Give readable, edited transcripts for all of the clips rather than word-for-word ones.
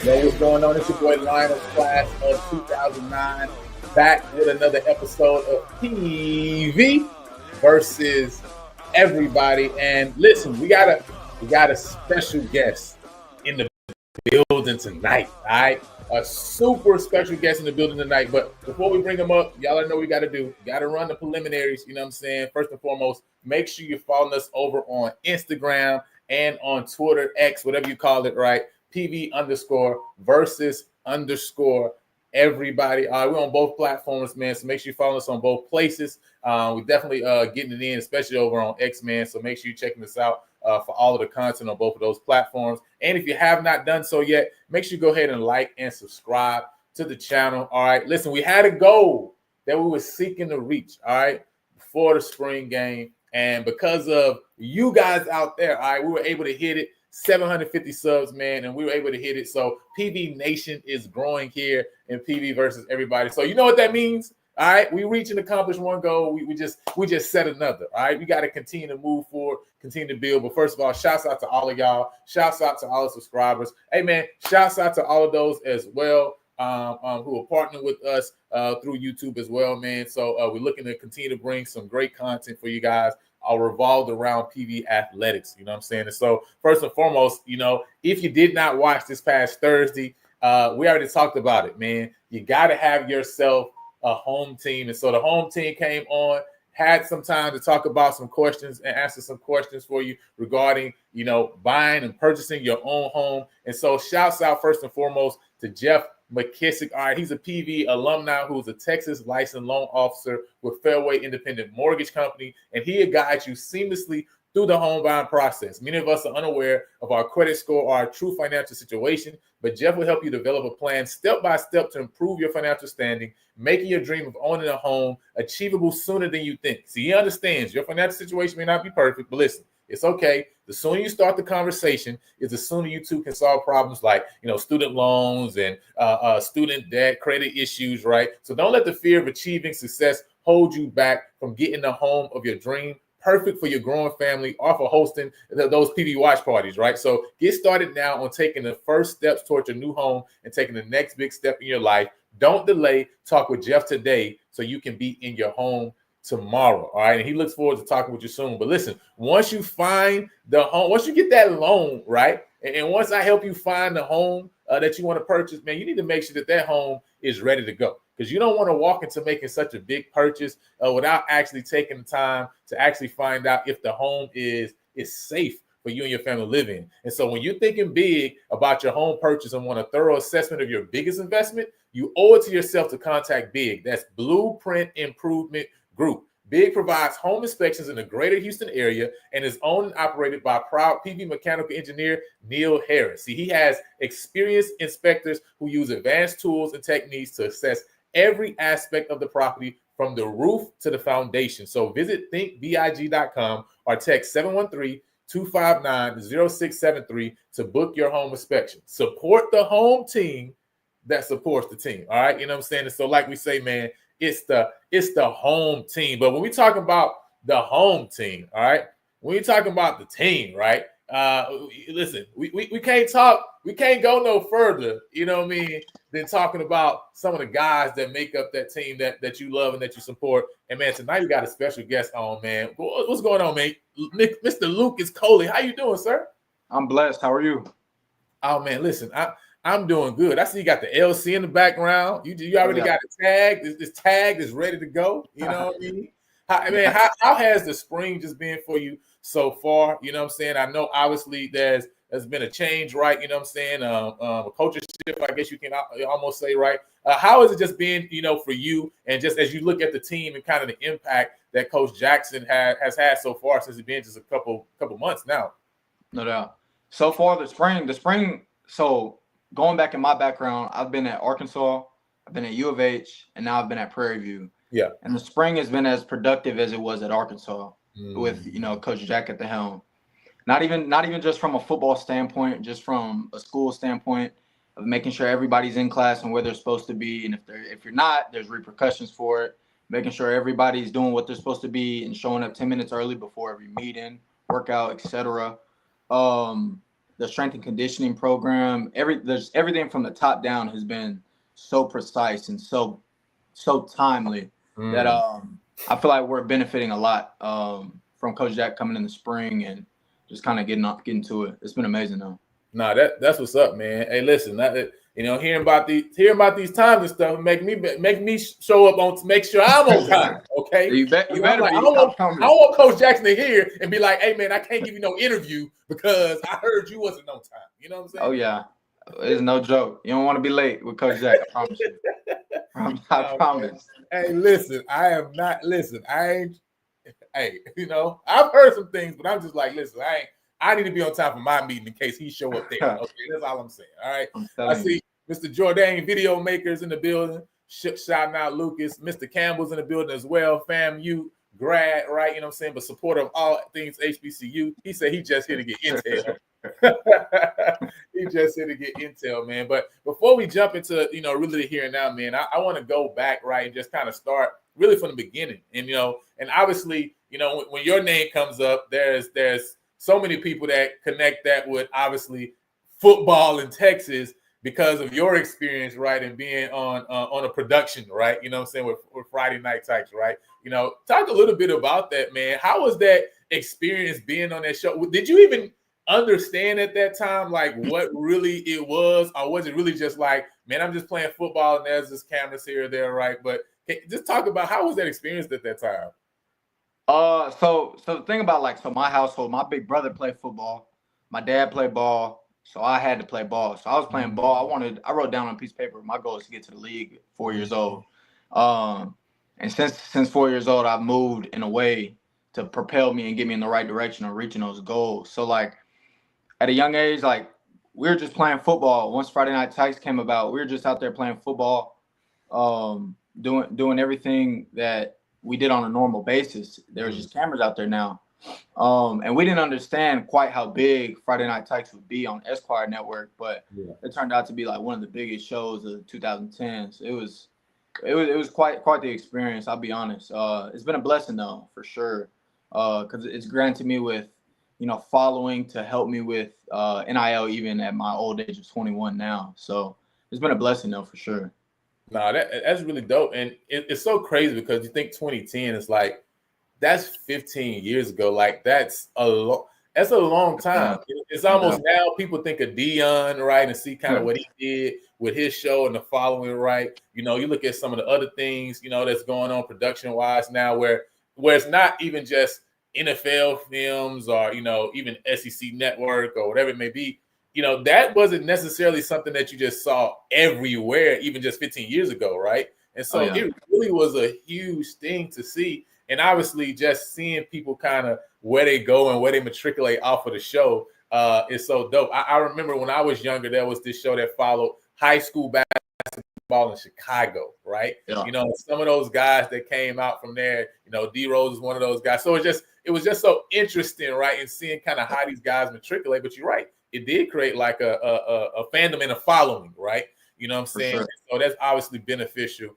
Yo, what's going on? It's your boy Lionel, class of 2009, back with another episode of PV versus everybody. And listen, we got a special guest in the building tonight. All right, a super special guest in the building tonight. But before we bring him up, y'all know what we got to do. Got to run the preliminaries. You know what I'm saying? First and foremost, make sure you're following us over on Instagram and on Twitter, X, whatever you call it, right? PV_versus_ everybody. We're on both platforms, man. So make sure you follow us on both places. We're definitely getting it in, especially over on X, man. So make sure you're checking us out for all of the content on both of those platforms. And if you have not done so yet, make sure you go ahead and like and subscribe to the channel. All right. Listen, we had a goal that we were seeking to reach, all right, before the spring game. And because of you guys out there, all right, we were able to hit it. 750 subs, man, and we were able to hit it. So PV Nation is growing here in PV versus everybody. So you know what that means? All right, we reach and accomplish one goal. We just set another. All right, we got to continue to move forward, continue to build. But first of all, shouts out to all of y'all. Shouts out to all the subscribers. Hey man, shouts out to all of those as well who are partnering with us through YouTube as well, man. So we're looking to continue to bring some great content for you guys. All revolved around PV athletics, you know what I'm saying? And so first and foremost, you know, if you did not watch this past Thursday, we already talked about it, man. You got to have yourself a home team. And so the home team came on, had some time to talk about some questions and answer some questions for you regarding, you know, buying and purchasing your own home. And so shouts out first and foremost to Jeff McKissick. All right, he's a PV alumni who's a Texas licensed loan officer with Fairway Independent Mortgage Company, and he'll guide you seamlessly through the home buying process. Many of us are unaware of our credit score or our true financial situation, but Jeff will help you develop a plan step by step to improve your financial standing, making your dream of owning a home achievable sooner than you think. See, he understands your financial situation may not be perfect, but listen, it's okay. The sooner you start the conversation is the sooner you two can solve problems like, you know, student loans and student debt, credit issues, right? So don't let the fear of achieving success hold you back from getting the home of your dream. perfect for your growing family or for hosting those PV watch parties, right? So get started now on taking the first steps towards your new home and taking the next big step in your life. Don't delay. Talk with Jeff today so you can be in your home tomorrow. All right. And he looks forward to talking with you soon. But listen, once you find the home, once you get that loan, right? And once I help you find the home that you want to purchase, man, you need to make sure that home is ready to go, because you don't want to walk into making such a big purchase without actually taking the time to actually find out if the home is safe for you and your family to live in. And so when you're thinking big about your home purchase and want a thorough assessment of your biggest investment, you owe it to yourself to contact Big. That's Blueprint Improvement Group. Big provides home inspections in the greater Houston area and is owned and operated by proud PV mechanical engineer Neil Harris. See, he has experienced inspectors who use advanced tools and techniques to assess every aspect of the property from the roof to the foundation. So visit thinkbig.com or text 713-259-0673 to book your home inspection. Support the home team that supports the team. All right. You know what I'm saying? And so like we say, man, it's the home team. But when we talk about the home team, all right, when we talking about the team, right? Listen, we can't go no further, you know what I mean, than talking about some of the guys that make up that team that you love and that you support. And man, tonight we got a special guest on, man. What's going on, man? Mr. Lucas Coley, how you doing, sir? I'm blessed. How are you? Oh man, listen, I'm doing good. I see you got the LC in the background. You already got it tagged. This tag is ready to go. You know what I mean? How has the spring just been for you so far? You know what I'm saying? I know obviously there's been a change, right? You know what I'm saying? A culture shift, I guess you can almost say, right? How has it just been, you know, for you? And just as you look at the team and kind of the impact that Coach Jackson has had so far since it's been just a couple months now. No doubt. So far, the spring. So going back in my background, I've been at Arkansas, I've been at U of H, and now I've been at Prairie View. Yeah. And the spring has been as productive as it was at Arkansas with, you know, Coach Jack at the helm. Not even just from a football standpoint, just from a school standpoint of making sure everybody's in class and where they're supposed to be. And if you're not, there's repercussions for it. Making sure everybody's doing what they're supposed to be and showing up 10 minutes early before every meeting, workout, etc. The strength and conditioning program, there's everything from the top down has been so precise and so timely that I feel like we're benefiting a lot from Coach Jack coming in the spring and just kind of getting to it. It's been amazing though. Nah, that's what's up, man. Hey, listen, you know, hearing about these times and stuff make me show up on to make sure I'm on time. Okay, you better like, be. I want Coach Jackson to hear and be like, "Hey, man, I can't give you no interview because I heard you wasn't on time." You know what I'm saying? Oh yeah, it's no joke. You don't want to be late with Coach Jack. I promise you. I promise. Man. Hey, listen, I am not. Listen, I ain't. Hey, you know, I've heard some things, but I'm just like, listen, I need to be on time for my meeting in case he show up there. Okay, that's all I'm saying. All right. I see Mr. Jordan, video makers in the building. Shouting out Lucas. Mr. Campbell's in the building as well. FAMU grad, right? You know what I'm saying? But supporter of all things HBCU. He said he just here to get intel. He just here to get intel, man. But before we jump into, you know, really the here and now, man, I want to go back, right, and just kind of start really from the beginning. And, you know, and obviously, you know, when your name comes up, there's so many people that connect that with obviously football in Texas because of your experience, right, and being on a production, right, you know what I'm saying, with Friday Night Types, right? You know, talk a little bit about that, man. How was that experience being on that show? Did you even understand at that time, like, what really it was? Or was it really just like, man, I'm just playing football and there's this cameras here or there, right? But just talk about how was that experience at that time? So the thing about my household, my big brother played football, my dad played ball, so I had to play ball. So I was playing ball. I wrote down on a piece of paper, my goal is to get to the league at 4 years old. And since 4 years old, I've moved in a way to propel me and get me in the right direction of reaching those goals. So like at a young age, like we were just playing football. Once Friday Night Types came about, we were just out there playing football, doing everything that we did on a normal basis. There was just cameras out there now. And we didn't understand quite how big Friday Night Types would be on Esquire Network, but it turned out to be like one of the biggest shows of 2010s. It was quite the experience, I'll be honest. It's been a blessing though, for sure. because it's granted me with, following to help me with NIL even at my old age of 21 now. So it's been a blessing though, for sure. No, that's really dope. And it's so crazy because you think 2010 is like, that's 15 years ago. Like that's a long time. It's almost now people think of Dion, right, and see kind of what he did with his show and the following, right? You look at some of the other things, that's going on production wise now where it's not even just NFL films or, even SEC network or whatever it may be. That wasn't necessarily something that you just saw everywhere, even just 15 years ago, right? And so it really was a huge thing to see. And obviously, just seeing people kind of where they go and where they matriculate off of the show is so dope. I remember when I was younger, there was this show that followed high school basketball in Chicago, right? Yeah. Some of those guys that came out from there, D Rose is one of those guys. So it was just so interesting, right? And seeing kind of how these guys matriculate. But you're right, it did create like a fandom and a following, right? You know what I'm saying? Sure. So that's obviously beneficial,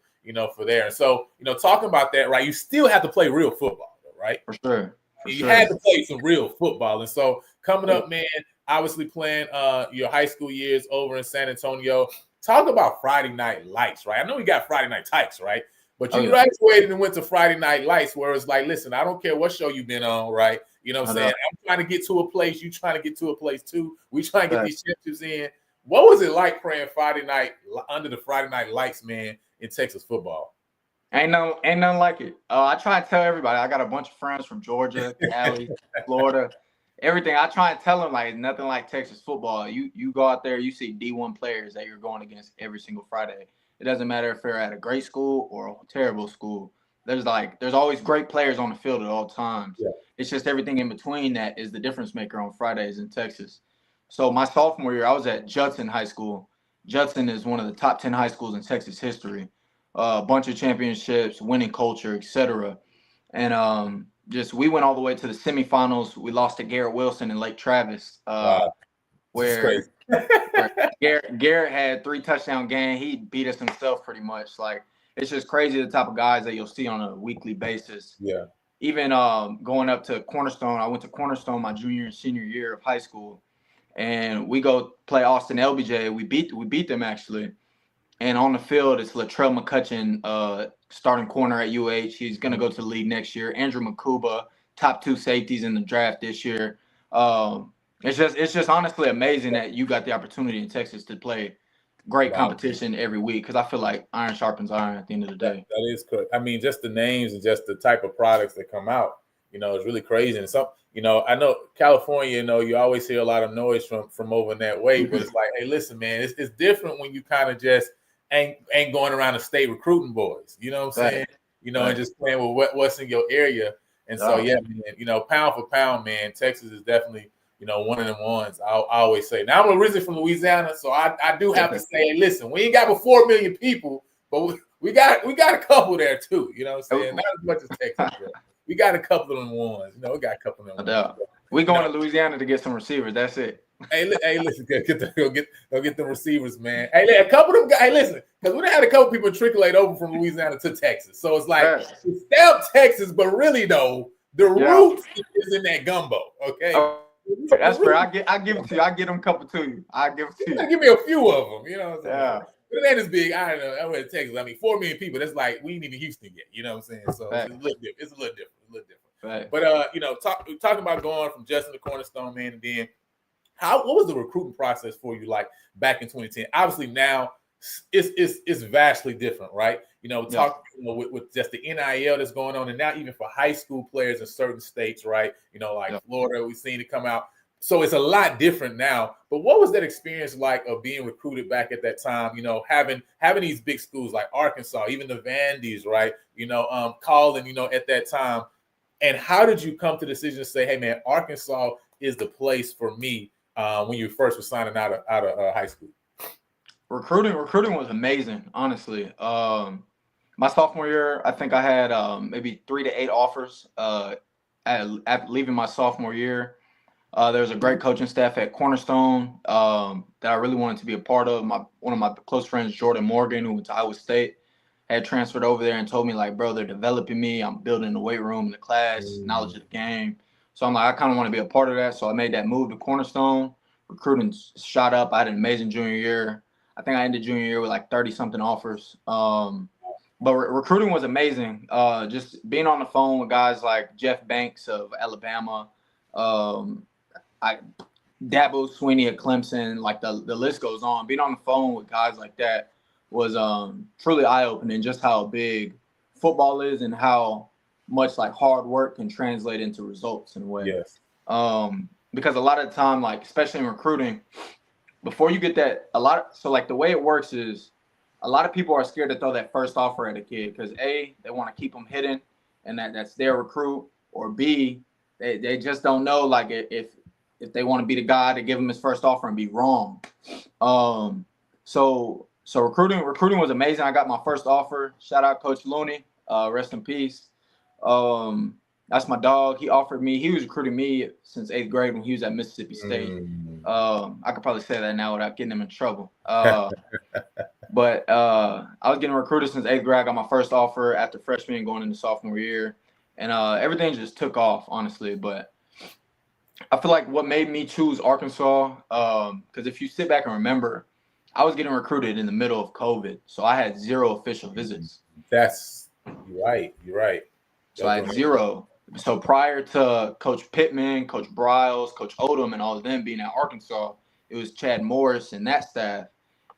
for there. And so, talking about that, right, you still have to play real football, right? For sure. You had to play some real football. And so coming up, man, obviously playing your high school years over in San Antonio. Talk about Friday Night Lights, right? I know we got Friday Night Tykes, right? But you graduated and went to Friday Night Lights, where it's like, listen, I don't care what show you've been on, right? You know what I'm saying? I'm trying to get to a place. You trying to get to a place too. We trying to get these championships in. What was it like playing Friday night under the Friday Night Lights, man, in Texas football? Ain't nothing like it. I try to tell everybody. I got a bunch of friends from Georgia, Cali, Florida, everything. I try and tell them like nothing like Texas football. You go out there, you see D1 players that you're going against every single Friday. It doesn't matter if they're at a great school or a terrible school. There's always great players on the field at all times. Yeah. It's just everything in between that is the difference maker on Fridays in Texas. So my sophomore year, I was at Judson High School. Judson is one of the top 10 high schools in Texas history. A bunch of championships, winning culture, etc. And we went all the way to the semifinals. We lost to Garrett Wilson in Lake Travis, where Garrett had 3 touchdown game. He beat us himself pretty much. Like, it's just crazy the type of guys that you'll see on a weekly basis. Yeah. Even going up to Cornerstone, I went to Cornerstone my junior and senior year of high school, and we go play Austin LBJ. We beat them actually. And on the field, it's Latrell McCutcheon, starting corner at UH. He's going to go to the league next year. Andrew Makuba, top 2 safeties in the draft this year. It's just honestly amazing that you got the opportunity in Texas to play great competition every week, because I feel like iron sharpens iron at the end of the day. That is good. I mean, just the names and just the type of products that come out, is really crazy. And some, I know California, you always hear a lot of noise from over in that way, but it's like, hey, listen, man, it's different when you kind of just ain't going around the state recruiting boys, you know what I'm saying? And just playing with what's in your area. And so, yeah, man, pound for pound, man, Texas is definitely, one of them ones. I always say. Now, I'm originally from Louisiana, so I do have to say, listen, we ain't got but 4 million people, but we got a couple there too. You know what I'm saying? Not as much as Texas, but we got a couple of them ones. We got a couple of them ones. We going to Louisiana to get some receivers. That's it. Hey, listen, go get the receivers, man. Hey, a couple of them guys. Hey, listen, because we done had a couple people matriculate over from Louisiana to Texas, so it's like it's down Texas, but really though, the roots is in that gumbo. Okay, that's fair. I give it to you. I get them a couple to you. I give it to you. Give me a few of them. You know what I'm saying? Yeah. But it ain't as big. I don't know. I went to Texas. I mean, 4 million people. That's like we ain't even Houston yet. You know what I'm saying? So it's a little different. It's a little different. Right. But talking about going from Justin to Cornerstone, man, and then what was the recruiting process for you like back in 2010? Obviously now it's vastly different, right? With just the NIL that's going on, and now even for high school players in certain states, right? Florida, we've seen it come out. So it's a lot different now. But what was that experience like of being recruited back at that time? Having these big schools like Arkansas, even the Vandy's, right? Calling, at that time. And how did you come to the decision to say, hey, man, Arkansas is the place for me when you first were signing out of high school? Recruiting was amazing, honestly. My sophomore year, I think I had maybe 3 to 8 offers after leaving my sophomore year. There was a great coaching staff at Cornerstone that I really wanted to be a part of. One of my close friends, Jordan Morgan, who went to Iowa State, had transferred over there and told me like, bro, they're developing me. I'm building the weight room, the class, knowledge of the game. So I'm like, I kind of want to be a part of that. So I made that move to Cornerstone. Recruiting shot up. I had an amazing junior year. I think I ended junior year with like 30-something offers. But recruiting was amazing. Just being on the phone with guys like Jeff Banks of Alabama, Dabo Sweeney at Clemson, like the list goes on. Being on the phone with guys like that was truly eye-opening, just how big football is and how much like hard work can translate into results in a way. Yes. Because a lot of the time, like especially in recruiting, before you get that, like the way it works is a lot of people are scared to throw that first offer at a kid because A, they want to keep them hidden and that's their recruit, or B, they just don't know like if they want to be the guy to give him his first offer and be wrong. So recruiting was amazing. I got my first offer. Shout out Coach Looney, rest in peace. That's my dog. He was recruiting me since 8th grade when he was at Mississippi State. I could probably say that now without getting him in trouble. But I was getting recruited since 8th grade. I got my first offer after freshman going into sophomore year. And everything just took off, honestly. But I feel like what made me choose Arkansas, because if you sit back and remember, I was getting recruited in the middle of COVID. So I had 0 official visits. You're right. So I had 0. So prior to Coach Pittman, Coach Briles, Coach Odom, and all of them being at Arkansas, it was Chad Morris and that staff.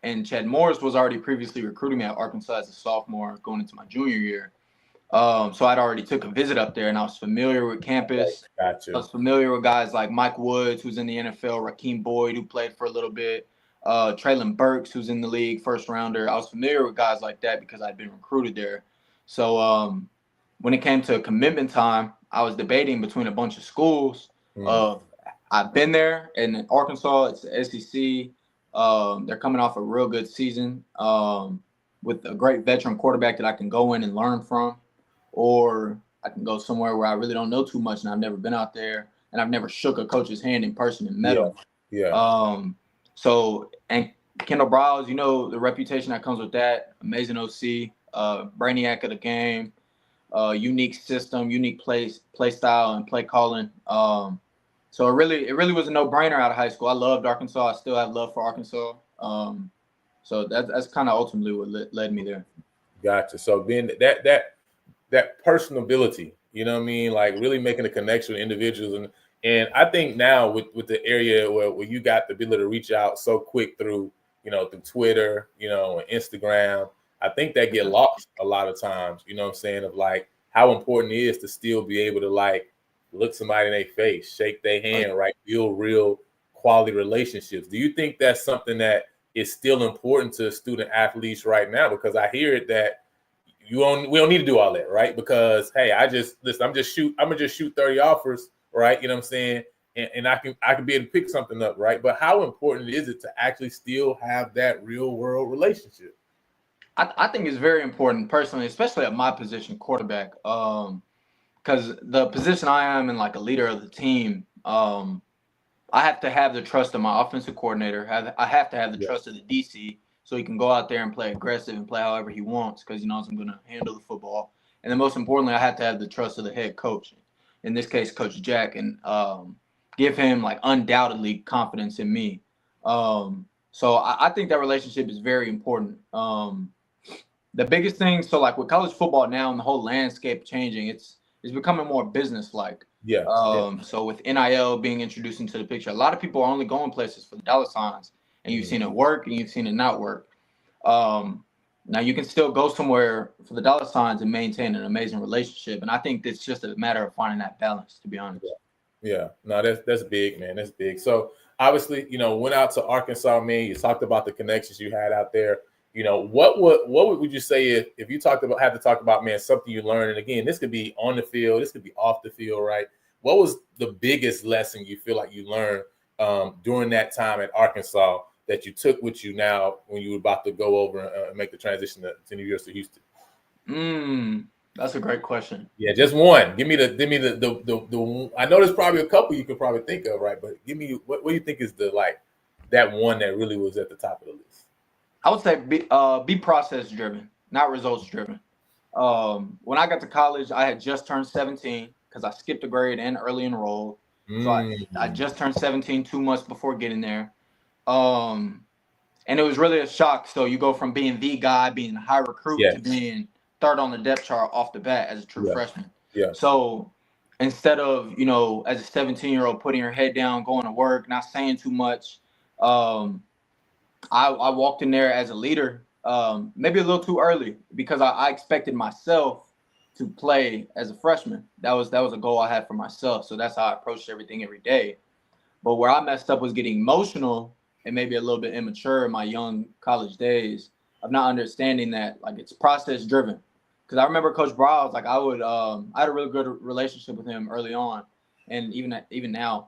And Chad Morris was already previously recruiting me at Arkansas as a sophomore going into my junior year. So I'd already took a visit up there, and I was familiar with campus. Gotcha. I was familiar with guys like Mike Woods, who's in the NFL, Rakeem Boyd, who played for a little bit, Traylon Burks, who's in the league, first rounder. I was familiar with guys like that because I'd been recruited there. So when it came to commitment time, I was debating between a bunch of schools. I've been there in Arkansas. It's the SEC. They're coming off a real good season with a great veteran quarterback that I can go in and learn from, or I can go somewhere where I really don't know too much and I've never been out there and I've never shook a coach's hand in person and met him. Yeah. And Kendall Briles, you know the reputation that comes with that. Amazing OC, brainiac of the game. Unique system, unique play style, and play calling. So it really was a no-brainer out of high school. I loved Arkansas. I still have love for Arkansas. So that's kind of ultimately what led me there. Gotcha. So being that personability, you know what I mean, like really making a connection with individuals, and I think now with the area where you got the ability to reach out so quick through Twitter, and Instagram. I think that get lost a lot of times, you know what I'm saying, of like how important it is to still be able to like look somebody in their face, shake their hand, right? Build real quality relationships. Do you think that's something that is still important to student athletes right now? Because I hear it that we don't need to do all that, right? Because hey, I'm gonna just shoot 30 offers, right? You know what I'm saying? And I can be able to pick something up, right? But how important is it to actually still have that real world relationship? I think it's very important personally, especially at my position, quarterback. Because the position I am in, like a leader of the team, I have to have the trust of my offensive coordinator. I have to have the trust of the DC so he can go out there and play aggressive and play however he wants because he knows I'm going to handle the football. And then most importantly, I have to have the trust of the head coach, in this case, Coach Jack, and give him like undoubtedly confidence in me. So I think that relationship is very important. The biggest thing, so like with college football now and the whole landscape changing, it's becoming more business-like. So with NIL being introduced into the picture, a lot of people are only going places for the dollar signs, and you've seen it work and you've seen it not work. Now you can still go somewhere for the dollar signs and maintain an amazing relationship, and I think it's just a matter of finding that balance, to be honest. Yeah, no, that's big, man. That's big. So obviously, went out to Arkansas, man. You talked about the connections you had out there. What would you say if you had to talk about, man, something you learned? And again, this could be on the field, this could be off the field, right? What was the biggest lesson you feel like you learned during that time at Arkansas that you took with you now when you were about to go over and make the transition to the University of Houston? That's a great question. Yeah, just one. Give me the. I know there's probably a couple you could probably think of, right? But give me what do you think is that one that really was at the top of the list? I would say be process driven. not results driven. When I got to college, I had just turned 17 because I skipped a grade and early enrolled. So I just turned 17 2 months before getting there. And it was really a shock. So you go from being the guy, being a high recruit, to being third on the depth chart off the bat as a true freshman. Yeah. So instead of, as a 17-year-old putting your head down, going to work, not saying too much, I walked in there as a leader, maybe a little too early because I expected myself to play as a freshman. That was a goal I had for myself. So that's how I approached everything every day. But where I messed up was getting emotional and maybe a little bit immature in my young college days of not understanding that like it's process driven. Because I remember Coach Browse, like I had a really good relationship with him early on, and even now.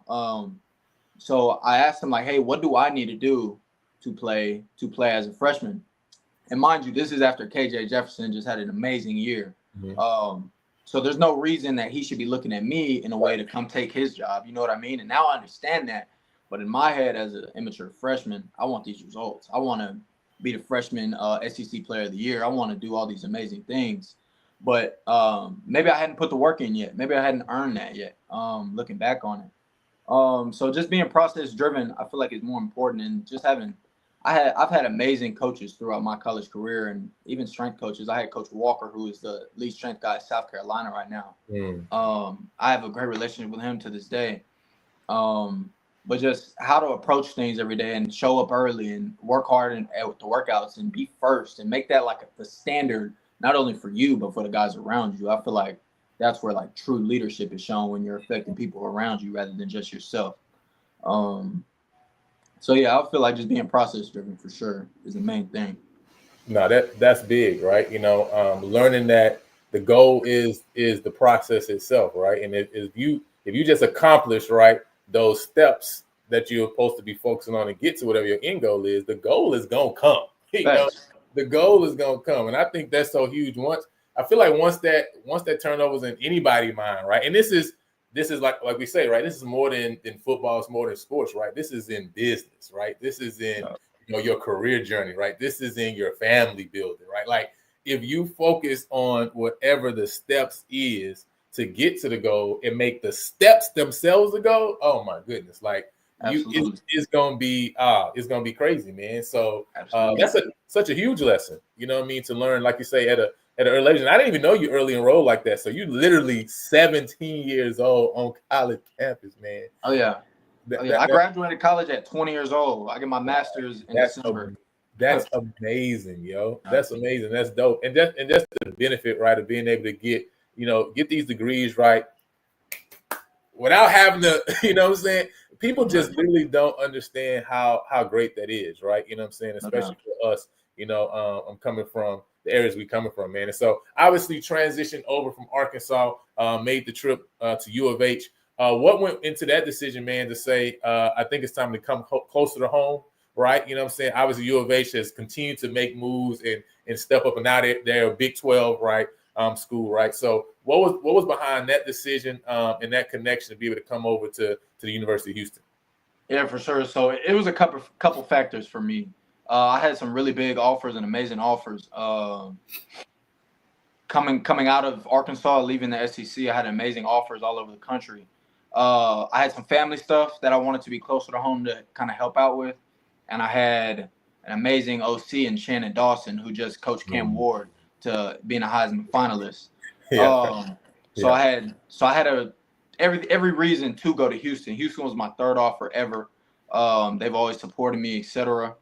So I asked him like, hey, what do I need to do to play as a freshman? And mind you, this is after KJ Jefferson just had an amazing year. So there's no reason that he should be looking at me in a way to come take his job. You know what I mean? And now I understand that. But in my head, as an immature freshman, I want these results. I want to be the freshman SEC Player of the Year. I want to do all these amazing things. But maybe I hadn't put the work in yet. Maybe I hadn't earned that yet, looking back on it. So just being process driven, I feel like is more important. And just I've had amazing coaches throughout my college career, and even strength coaches. I had Coach Walker, who is the lead strength guy at South Carolina right now. I have a great relationship with him to this day. But just how to approach things every day and show up early and work hard with the workouts and be first and make that like the standard, not only for you, but for the guys around you. I feel like that's where like true leadership is shown, when you're affecting people around you rather than just yourself. So yeah, I feel like just being process driven for sure is the main thing. No, that's big, right? Learning that the goal is the process itself, right? And if you just accomplish, right, those steps that you're supposed to be focusing on and get to whatever your end goal is, the goal is gonna come. The goal is gonna come, and I think that's so huge. Once that turnover's in anybody's mind, right? And this is like we say, right? This is more than football. It's more than sports, right? This is in business, right? This is in your career journey, right? This is in your family building, right? Like if you focus on whatever the steps is to get to the goal and make the steps themselves the goal, oh my goodness, like it's gonna be crazy, man. So that's such a huge lesson, you know what I mean, to learn, like you say, at an early age. And I didn't even know you early enrolled like that. So you literally 17 years old on college campus, man. Oh yeah. I graduated college at 20 years old. I get my master's in December. That's amazing, yo. That's amazing. That's dope. And just the benefit, right, of being able to get these degrees, right, without having to, you know what I'm saying? People just really don't understand how great that is, right? You know what I'm saying? Especially for us, I'm coming from the areas we coming from, man. And so obviously transitioned over from Arkansas, made the trip to U of H. What went into that decision, man, to say, I think it's time to come closer to home, right? You know what I'm saying? Obviously, U of H has continued to make moves and step up, and now they're a Big 12, right, school, right? So what was behind that decision and that connection to be able to come over to the University of Houston? Yeah, for sure. So it was a couple factors for me. I had some really big offers and amazing offers. Coming out of Arkansas, leaving the SEC, I had amazing offers all over the country. I had some family stuff that I wanted to be closer to home to kind of help out with. And I had an amazing OC in Shannon Dawson, who just coached Cam Ward to being a Heisman finalist. So I had every reason to go to Houston. Houston was my third offer ever. They've always supported me, etc.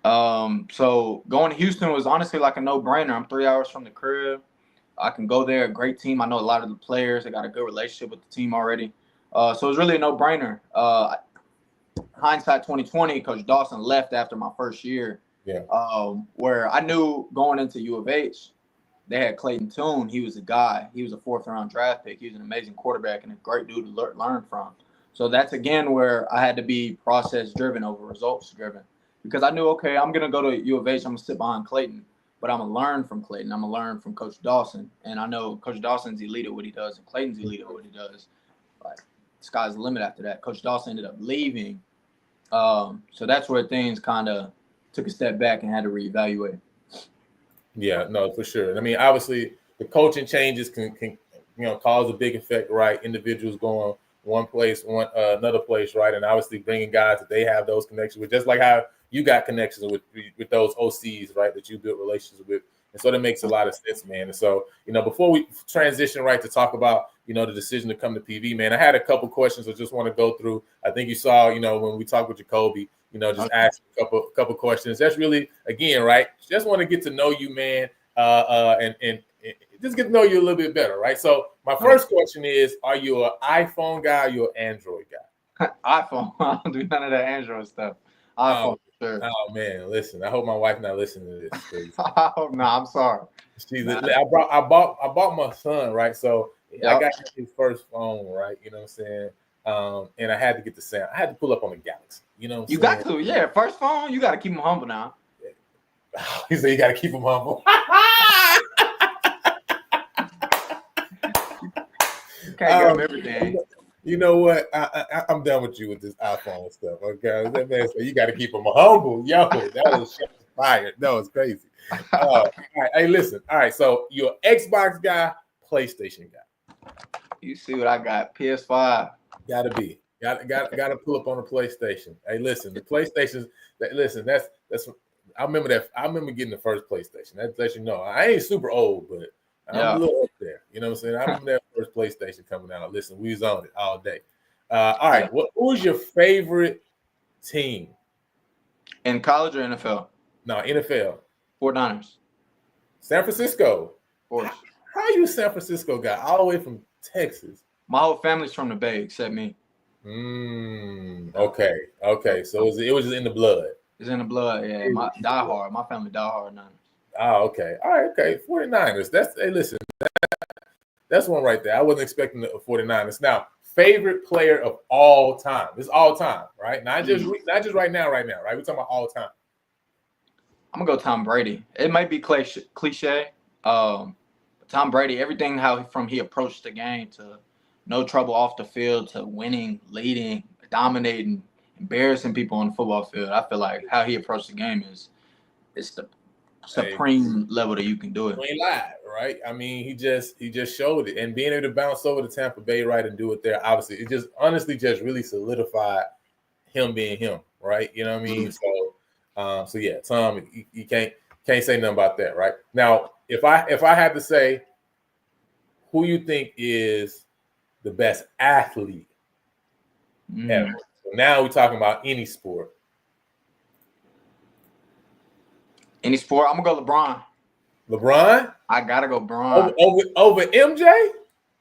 So going to Houston was honestly like a no-brainer. I'm 3 hours from the crib. I can go there, a great team. I know a lot of the players. I got a good relationship with the team already. So it was really a no-brainer. Hindsight 2020, Coach Dawson left after my first year. Where I knew going into U of H, they had Clayton Tune. He was a guy. He was a fourth-round draft pick. He was an amazing quarterback and a great dude to learn from. So that's, again, where I had to be process-driven over results-driven. Because I knew, okay, I'm going to go to U of H. I'm going to sit behind Clayton. But I'm going to learn from Clayton. I'm going to learn from Coach Dawson. And I know Coach Dawson's elite at what he does, and Clayton's elite at what he does. Like, sky's the limit after that. Coach Dawson ended up leaving. So that's where things kind of took a step back and had to reevaluate. Yeah, no, for sure. I mean, obviously, the coaching changes can cause a big effect, right? Individuals going one place, another place, right? And obviously, bringing guys that they have those connections with, just like how you got connections with those OCs, right? That you built relations with, and so that makes a lot of sense, man. And so, before we transition right to talk about the decision to come to PV, man, I had a couple questions I just want to go through. I think you saw, when we talked with Jacoby, just ask a couple questions. That's really, again, right? Just want to get to know you, man, and just get to know you a little bit better, right? So my first question is, are you an iPhone guy or you an Android guy? iPhone. I don't do none of that Android stuff. iPhone, sure. Oh man, listen. I hope my wife not listening to this. No, I'm sorry. I bought my son, right? So I got his first phone, right? You know what I'm saying? And I had to get the sound. I had to pull up on the Galaxy. You know what I'm saying? Got to, yeah. First phone, you got to keep him humble now. He said you got to keep him humble. Can't get him everything. You know what? I'm done with you with this iPhone stuff. Okay, that man said you got to keep him humble. Yo, that was fired. That was crazy. All right, hey, listen. All right, so you're an Xbox guy, PlayStation guy. You see what I got? PS5. Gotta be. Got to pull up on the PlayStation. Hey, listen, the PlayStations. Listen, that's. I remember that. I remember getting the first PlayStation. That lets you know I ain't super old, but I'm a little up there. You know what I'm saying? I remember that first PlayStation coming out. Listen, we was on it all day. All right, who's your favorite team? In college or NFL? No, NFL. 49ers. San Francisco. Of course. How are you a San Francisco guy all the way from Texas? My whole family's from the Bay except me. Okay. So it was just in the blood. It's in the blood, yeah. My family diehard Niners. Oh, okay. All right, okay. 49ers. Listen, that's one right there. I wasn't expecting the 49ers. Now, favorite player of all time. It's all time, right? Not just right now, right? We're talking about all time. I'm gonna go Tom Brady. It might be cliche. Tom Brady, everything from he approached the game to no trouble off the field to winning, leading, dominating, embarrassing people on the football field. I feel like how he approached the game it's the supreme level that you can do it. You ain't lied, right? I mean, he just showed it, and being able to bounce over to Tampa Bay, right, and do it there. Obviously, it just honestly just really solidified him being him, right? You know what I mean? So yeah, Tom, you can't say nothing about that, right? Now, if I had to say who you think is the best athlete ever. So now we're talking about any sport. Any sport, I'm gonna go LeBron. LeBron? I gotta go LeBron. Over MJ?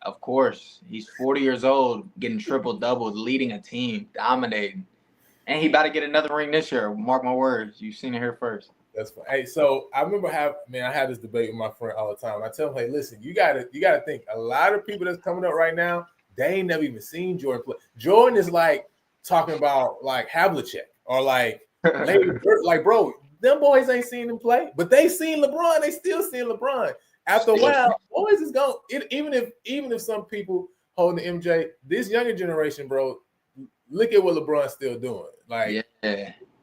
Of course. He's 40 years old, getting triple doubles, leading a team, dominating. And he about to get another ring this year. Mark my words. You've seen it here first. That's fine. Hey, so I remember I had this debate with my friend all the time. I tell him, hey, listen, you gotta think a lot of people that's coming up right now, they ain't never even seen Jordan play. Jordan is like talking about like Havlicek or like like bro, them boys ain't seen him play, but they seen LeBron. They still seen LeBron. After a while, boys is going. Even if some people holding the MJ, this younger generation, bro, look at what LeBron's still doing. Like,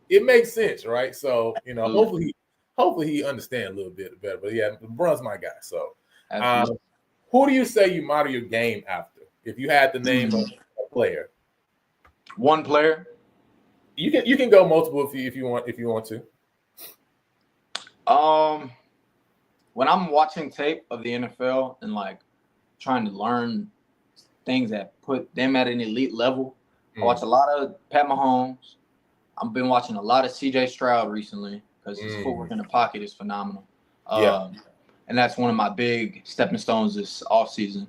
it makes sense, right? So hopefully he understands a little bit better. But yeah, LeBron's my guy. So, who do you say you model your game after? If you had to name a player, one player, you can go multiple if you want to. When I'm watching tape of the NFL and like trying to learn things that put them at an elite level, I watch a lot of Pat Mahomes. I've been watching a lot of CJ Stroud recently because his footwork in the pocket is phenomenal. And that's one of my big stepping stones this offseason.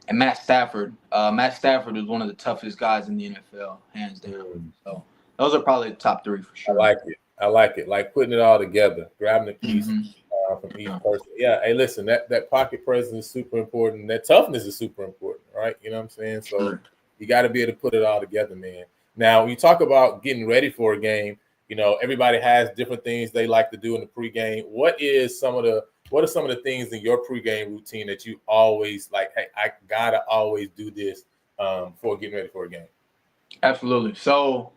And Matt Stafford. Matt Stafford is one of the toughest guys in the NFL, hands down. So those are probably the top three for sure. I like it. Like putting it all together, grabbing a piece from each person. Yeah. Hey, listen, that pocket presence is super important. That toughness is super important, right? You know what I'm saying? So you got to be able to put it all together, man. Now, when you talk about getting ready for a game, everybody has different things they like to do in the pregame. What are some of the things in your pregame routine that you always like, hey, I gotta always do this before getting ready for a game? Absolutely. So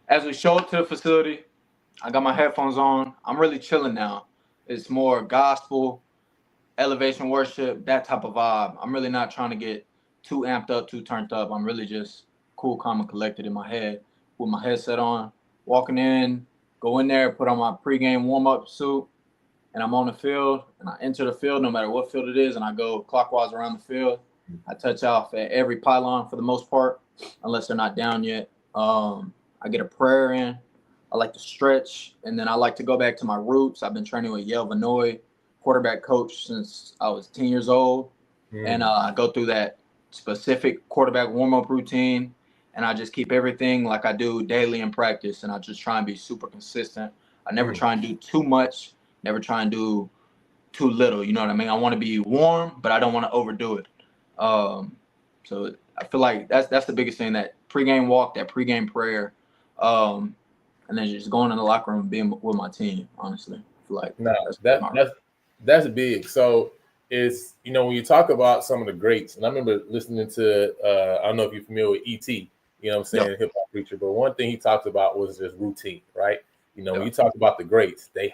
as we show up to the facility, I got my headphones on. I'm really chilling now. It's more gospel, elevation worship, that type of vibe. I'm really not trying to get too amped up, too turned up. I'm really just cool, calm, and collected in my head with my headset on, walking in, go in there, put on my pregame warm-up suit, and I'm on the field, and I enter the field no matter what field it is, and I go clockwise around the field. I touch off at every pylon for the most part, unless they're not down yet. I get a prayer in. I like to stretch, and then I like to go back to my roots. I've been training with Yale Vanoy, quarterback coach, since I was 10 years old. And I go through that specific quarterback warm-up routine, and I just keep everything like I do daily in practice, and I just try and be super consistent. I never try and do too much, never try and do too little. You know what I mean? I want to be warm, but I don't want to overdo it. So I feel like that's the biggest thing, that pregame walk, that pregame prayer, and then just going in the locker room and being with my team, honestly. I feel like that's big. So it's, when you talk about some of the greats, and I remember listening to I don't know if you're familiar with E.T., you know what I'm saying, hip hop preacher, but one thing he talked about was just routine, right? When you talk about the greats, they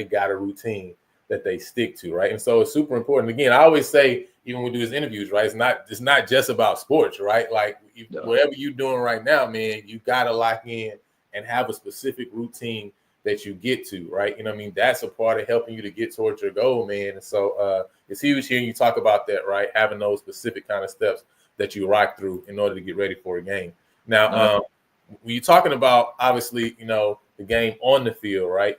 got a routine that they stick to, right? And so it's super important. Again, I always say, even when we do these interviews, right, it's not just about sports, right? Like whatever you're doing right now, man, you gotta lock in and have a specific routine that you get to, right? That's a part of helping you to get towards your goal, man. And so it's huge hearing you talk about that, right? Having those specific kind of steps that you rock through in order to get ready for a game. Now, when you're talking about, obviously, the game on the field, right?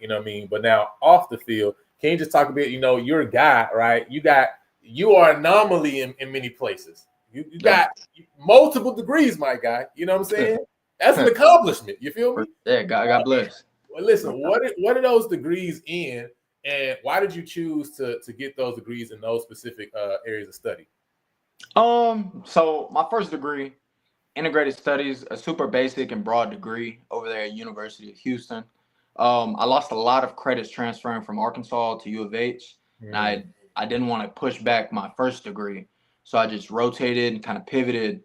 But now off the field, can you just talk a bit, you're a guy, right? You are an anomaly in many places. You got multiple degrees, my guy. You know what I'm saying? That's an accomplishment. You feel me? Yeah, God bless. Well, listen, what are those degrees in, and why did you choose to get those degrees in those specific areas of study? So my first degree, integrated studies, a super basic and broad degree over there at University of Houston. I lost a lot of credits transferring from Arkansas to U of H, and I didn't want to push back my first degree, so I just rotated and kind of pivoted.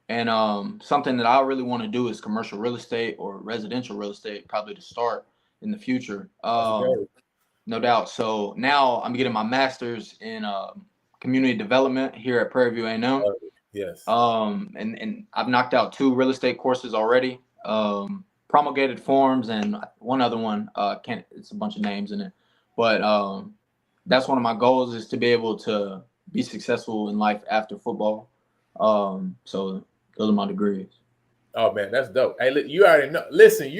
And something that I really want to do is commercial real estate or residential real estate, probably to start in the future. No doubt. So now I'm getting my master's in community development here at Prairie View A&M. Yes. And I've knocked out 2 real estate courses already. Promulgated forms and one other one. It's a bunch of names in it, but that's one of my goals, is to be able to be successful in life after football. So those are my degrees. Oh man, that's dope. Hey, you already know. Listen,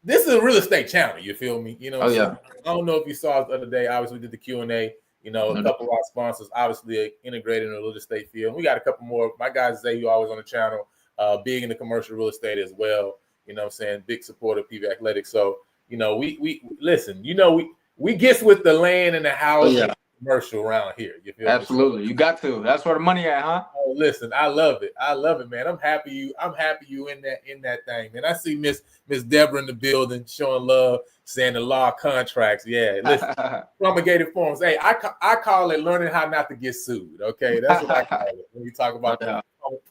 this is a real estate channel. You feel me? I don't know if you saw it the other day. Obviously, we did the Q&A. A couple of our sponsors obviously integrated in the real estate field. We got a couple more. My guy Zay, who always on the channel, big in the commercial real estate as well. Big supporter of PV Athletics. So, we listen, we get with the land and the house commercial around here. You feel Absolutely. me? You got to. That's where the money at, huh? Oh, listen, I love it. I love it, man. I'm happy you in that thing, man. I see Miss Deborah in the building showing love, saying the law of contracts. Yeah, listen, promulgated forms. Hey, I call it learning how not to get sued. Okay, that's what I call it when we talk about the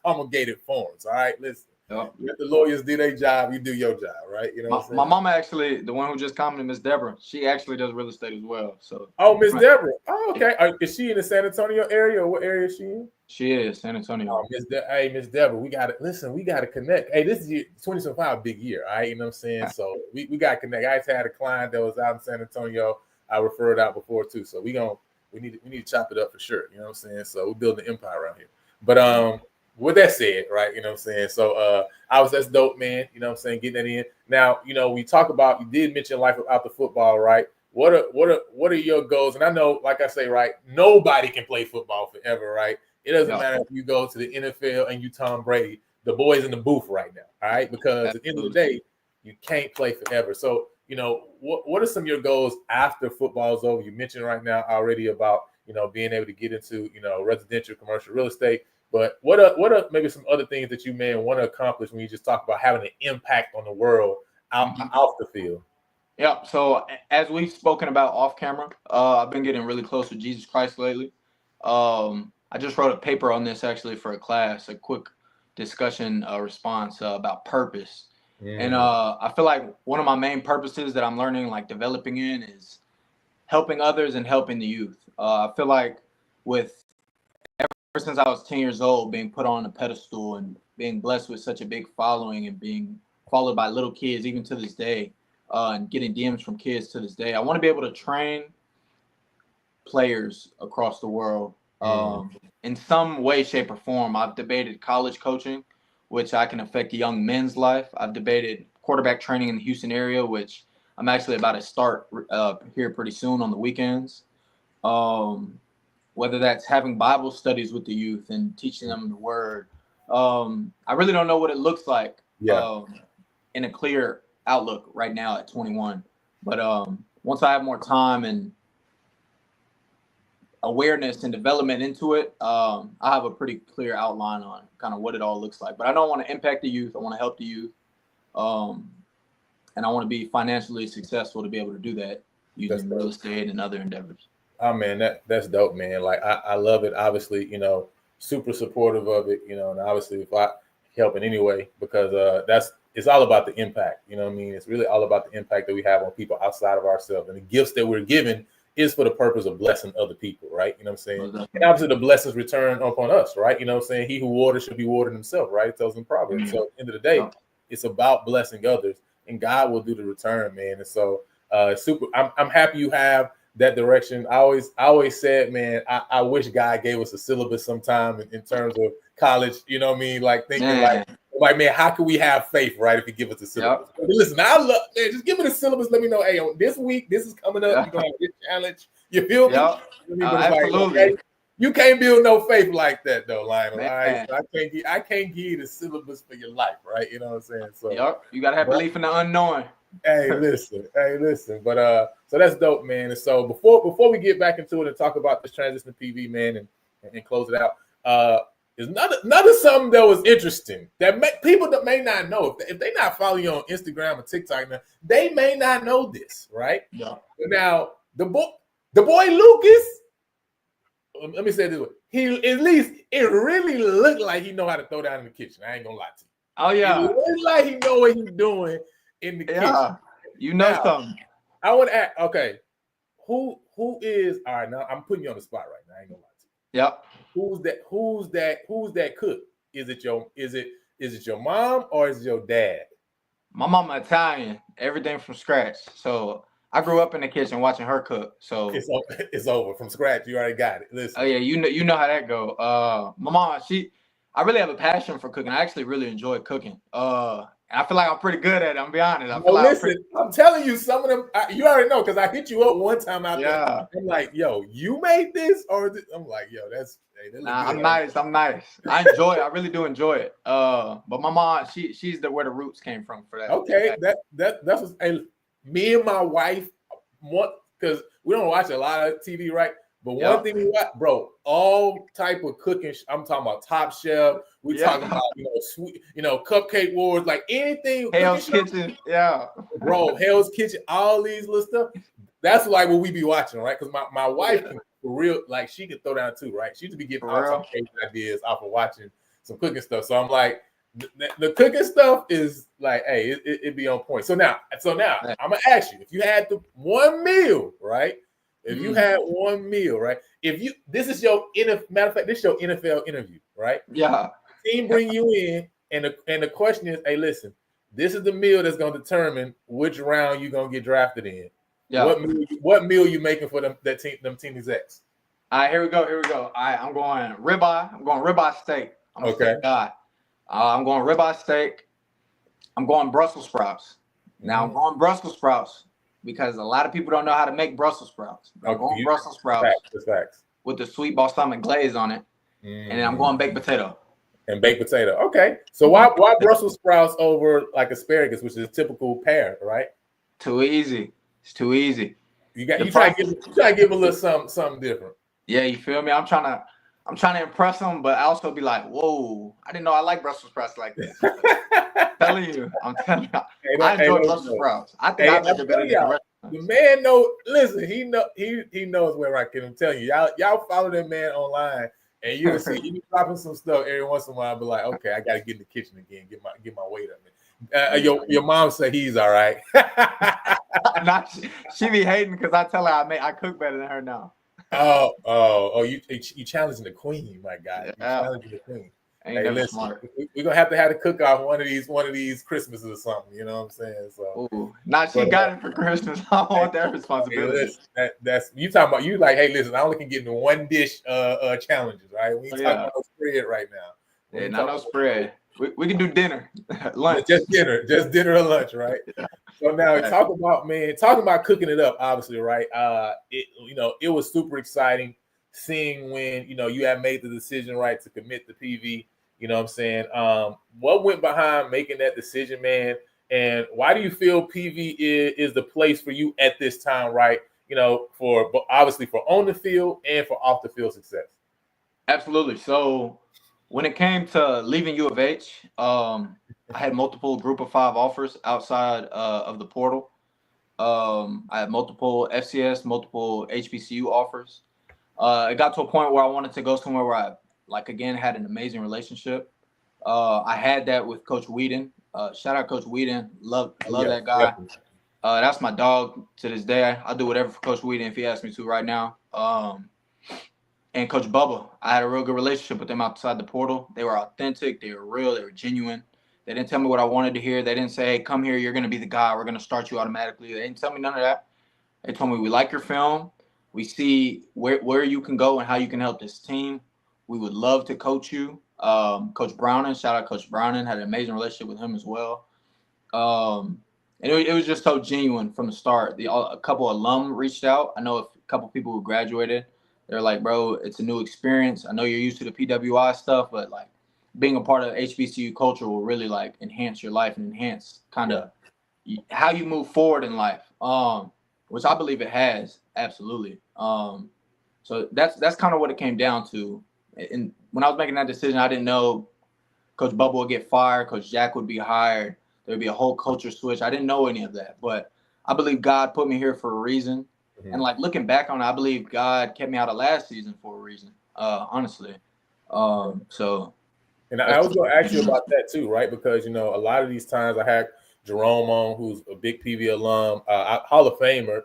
promulgated forms. All right, listen. Let the lawyers do their job, you do your job, right? My mama, actually, the one who just commented, Miss Deborah, she actually does real estate as well. So Miss Deborah. Oh, okay. Is she in the San Antonio area, or what area is she in? She is San Antonio. Oh, Miss Deborah, we got to listen. We got to connect. Hey, this is 2025, big year. All right, you know what I'm saying. So we got to connect. I just had a client that was out in San Antonio. I referred out before too. So we need to chop it up for sure. You know what I'm saying. So we're building an empire around here. But with that said, right, you know what I'm saying? So that's dope, man. You know what I'm saying? Getting that in. Now, we talk about, you did mention life without the football, right? What are your goals? And I know, like I say, right, nobody can play football forever, right? It doesn't matter if you go to the NFL and you Tom Brady, the boy's in the booth right now, all right? Because at the end of the day, you can't play forever. So, what are some of your goals after football is over? You mentioned right now already about, being able to get into, residential, commercial real estate. But what are maybe some other things that you may want to accomplish when you just talk about having an impact on the world out the field? Yeah. So as we've spoken about off camera, I've been getting really close with Jesus Christ lately. I just wrote a paper on this actually for a class, a quick discussion response about purpose. And I feel like one of my main purposes that I'm learning, like developing in, is helping others and helping the youth. I feel like with ever since I was 10 years old, being put on a pedestal and being blessed with such a big following and being followed by little kids, even to this day, and getting DMs from kids to this day, I want to be able to train players across the world in some way, shape, or form. I've debated college coaching, which I can affect a young men's life. I've debated quarterback training in the Houston area, which I'm actually about to start here pretty soon on the weekends. Whether that's having Bible studies with the youth and teaching them the word. I really don't know what it looks like in a clear outlook right now at 21. But once I have more time and awareness and development into it, I have a pretty clear outline on kind of what it all looks like. But I don't want to impact the youth. I want to help the youth. And I want to be financially successful to be able to do that using real estate and other endeavors. Oh man, that's dope, man. Like I love it. Obviously, super supportive of it, and obviously if I help in any way, because it's all about the impact. You know what I mean? It's really all about the impact that we have on people outside of ourselves, and the gifts that we're given is for the purpose of blessing other people, right? You know what I'm saying? Exactly. And obviously the blessings return upon us, right? You know what I'm saying? He who waters should be watered himself, right? It tells in Proverbs. So at the end of the day, it's about blessing others, and God will do the return, man. And so super. I'm happy you have that direction. I always said, man, I wish God gave us a syllabus sometime in terms of college. You know what I mean? Like thinking like, man, how can we have faith, right? If you give us a syllabus. But listen, I love, man, just give me the syllabus. Let me know, hey, this week, this is coming up. You're gonna have this challenge. You feel me? Absolutely. Like, okay, you can't build no faith like that, though, Lionel. All right, so I can't give you the syllabus for your life, right? You know what I'm saying? So you gotta have belief in the unknown. Hey, listen. But so that's dope, man. And so before we get back into it and talk about this transition to PV, man, and close it out, is another something that was interesting that people that may not know, if they not following you on Instagram or TikTok now, they may not know this, right? Yeah. Now the boy Lucas, let me say it this way. He at least it really looked like he know how to throw down in the kitchen. I ain't gonna lie to you. Oh yeah. It looked like he know what he's doing in the kitchen. You know now, something. I want to ask, okay, who is all right? Now I'm putting you on the spot right now. I ain't gonna lie to you. Yep. Who's that cook? Is it your mom or is it your dad? My mama Italian, everything from scratch. So I grew up in the kitchen watching her cook. So it's over from scratch. You already got it. Listen. Oh yeah, you know how that go. My mama, I really have a passion for cooking. I actually really enjoy cooking. I feel like I'm pretty good at it. I'm be honest. I'm telling you, some of them you already know because I hit you up one time out there. I'm like, yo, you made this, or I'm like, yo, that's. Hey, I'm nice. I enjoy it. I really do enjoy it. But my mom, she's where the roots came from for that. Okay, that's what, hey, me and my wife because we don't watch a lot of TV, right? But one thing we watch, bro, all type of cooking. I'm talking about Top Chef. We talking about sweet, Cupcake Wars, like anything. Hell's Kitchen, bro, Hell's Kitchen, all these little stuff. That's like what we be watching, right? Because my wife can for real, like she can throw down too, right? She used to be getting all types of ideas off of watching some cooking stuff. So I'm like, the cooking stuff is like, hey, it be on point. So now I'm gonna ask you, if you had the one meal, right? If you had one meal, right? This is your matter of fact, this is your NFL interview, right? Yeah. Team bring you in, and the question is, hey, listen, this is the meal that's gonna determine which round you're gonna get drafted in. Yeah. What meal you making for them team execs? All right, here we go. All right, I'm going ribeye. I'm going ribeye steak. I'm a steak guy. I'm going ribeye steak. I'm going Brussels sprouts. Now I'm going Brussels sprouts because a lot of people don't know how to make Brussels sprouts. I'm going Brussels sprouts with the sweet balsamic glaze on it, and then I'm going baked potato. And baked potato. Okay, so why Brussels sprouts over like asparagus, which is a typical pair, right? Too easy. It's too easy. You try to give a little something different. Yeah, you feel me? I'm trying to impress them, but I also be like, whoa, I didn't know I like Brussels sprouts like this. I'm telling you. I enjoy Brussels sprouts. I think I make it better than the rest. The man knows. Listen, he knows where I can. I'm telling you, y'all follow that man online, and you'll see he be dropping some stuff every once in a while. I'll be like, okay, I got to get in the kitchen again, get my weight up. Your mom said he's all right. Not she be hating because I tell her I cook better than her now. Oh! You challenging the queen, my guy. You Yeah, challenging the queen. ain't Hey, never listen, smart. we're gonna have to have a cook off one of these Christmases or something. You know what I'm saying? So, Ooh, nah, she but got it for Christmas. I don't want that hey, responsibility. listen, that's you talking about. You like, hey, listen, I only can get into one dish challenges, right? We ain't Oh, talking yeah, about no spread right now. We yeah, ain't not talking no about no spread. spread. We can do dinner, lunch. Just dinner or lunch, right? Yeah. So now Right. talking about cooking it up, obviously, right? It was super exciting seeing when you had made the decision, right, to commit to PV. You know what I'm saying? What went behind making that decision, man? And why do you feel PV is the place for you at this time, right? For obviously for on the field and for off the field success. Absolutely. So when it came to leaving U of H, I had multiple Group of Five offers outside of the portal. I had multiple FCS, multiple HBCU offers. It got to a point where I wanted to go somewhere where I, like, again, had an amazing relationship. I had that with Coach Whedon. Shout out Coach Whedon. Love Yeah, that guy. definitely. That's my dog to this day. I'll do whatever for Coach Whedon if he asks me to right now. And Coach Bubba, I had a real good relationship with them outside the portal. They were authentic. They were real. They were genuine. They didn't tell me what I wanted to hear. They didn't say, hey, come here. You're going to be the guy. We're going to start you automatically. They didn't tell me none of that. They told me, we like your film. We see where you can go and how you can help this team. We would love to coach you. Coach Browning, shout out Coach Browning, had an amazing relationship with him as well. And it was just so genuine from the start. A couple alum reached out. I know a couple people who graduated. They're like, bro, it's a new experience. I know you're used to the PWI stuff, but like being a part of HBCU culture will really like enhance your life and enhance kind of how you move forward in life. Which I believe it has, absolutely. So that's kind of what it came down to. And when I was making that decision, I didn't know Coach Bubba would get fired, Coach Jack would be hired, there would be a whole culture switch. I didn't know any of that, but I believe God put me here for a reason. Mm-hmm. And like looking back on it, I believe God kept me out of last season for a reason. Honestly. And I was going to ask you about that too, right? Because a lot of these times I had Jerome on, who's a big PV alum, Hall of Famer,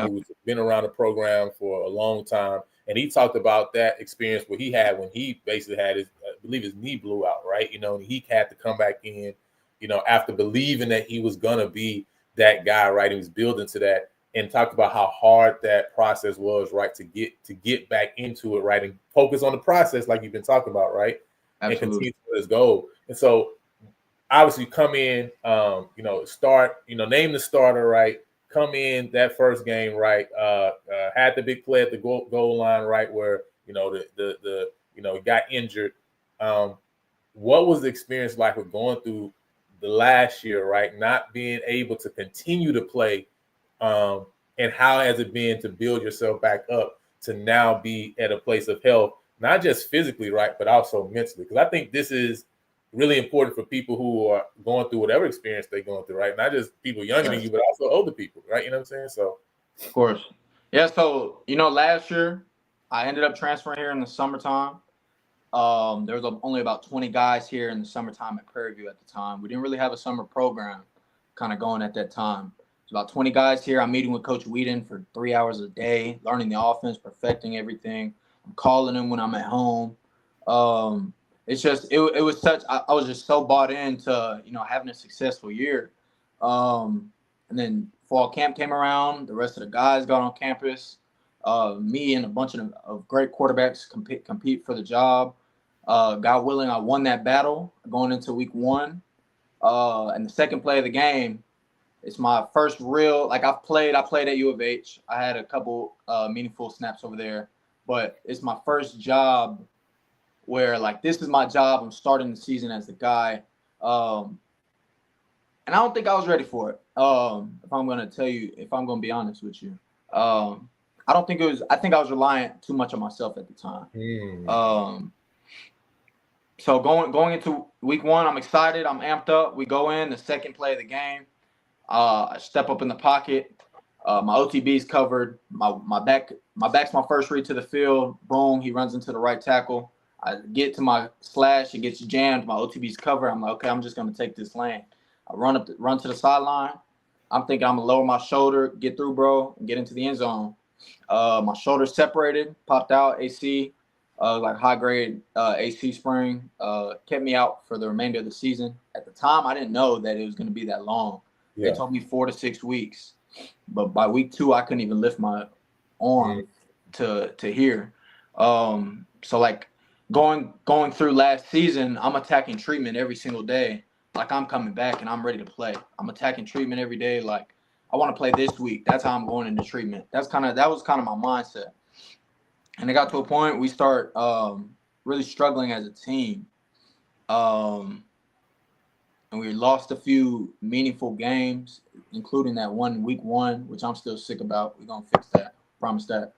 who's been around the program for a long time, and he talked about that experience where he had when he basically had I believe his knee blew out, right? And he had to come back in, after believing that he was gonna be that guy, right? He was building to that, and talked about how hard that process was, right, to get back into it, right, and focus on the process, like you've been talking about, right. Absolutely. And continue to his goal. And so obviously come in, start, name the starter, right? Come in that first game, right? Had the big play at the goal line, right? Where, he got injured. What was the experience like with going through the last year, right? Not being able to continue to play. And how has it been to build yourself back up to now be at a place of health? Not just physically, right, but also mentally. Because I think this is really important for people who are going through whatever experience they're going through, right? Not just people younger than you, but also older people, right? You know what I'm saying? So, of course. Yeah, so, last year, I ended up transferring here in the summertime. There was only about 20 guys here in the summertime at Prairie at the time. We didn't really have a summer program kind of going at that time. There's about 20 guys here. I'm meeting with Coach Whedon for 3 hours a day, learning the offense, perfecting everything. I'm calling him when I'm at home. It's just it was such I was just so bought into having a successful year. And then fall camp came around. The rest of the guys got on campus. Me and a bunch of great quarterbacks compete for the job. God willing, I won that battle going into week 1. And the second play of the game, it's my first real, like I played at U of H. I had a couple meaningful snaps over there, but it's my first job where like, this is my job. I'm starting the season as the guy. And I don't think I was ready for it. If I'm going to be honest with you, I think I was reliant too much on myself at the time. So going into week 1, I'm excited. I'm amped up. We go in the second play of the game. I step up in the pocket. My OTB's covered. My back's my first read to the field. Boom, he runs into the right tackle. I get to my slash. It gets jammed. My OTB's covered. I'm like, okay, I'm just going to take this lane. I run to the sideline. I'm thinking I'm gonna lower my shoulder, get through, bro, and get into the end zone. My shoulder separated, popped out, AC, like high grade AC sprain, kept me out for the remainder of the season. At the time, I didn't know that it was going to be that long. Yeah. They told me 4 to 6 weeks, but by week 2, I couldn't even lift my arm to here. So like going through last season, I'm attacking treatment every single day. Like I'm coming back and I'm ready to play. I'm attacking treatment every day. Like I want to play this week. That's how I'm going into treatment. That was kind of my mindset. And it got to a point we start really struggling as a team. And we lost a few meaningful games, including that one week 1, which I'm still sick about. We're gonna fix that. Promise that.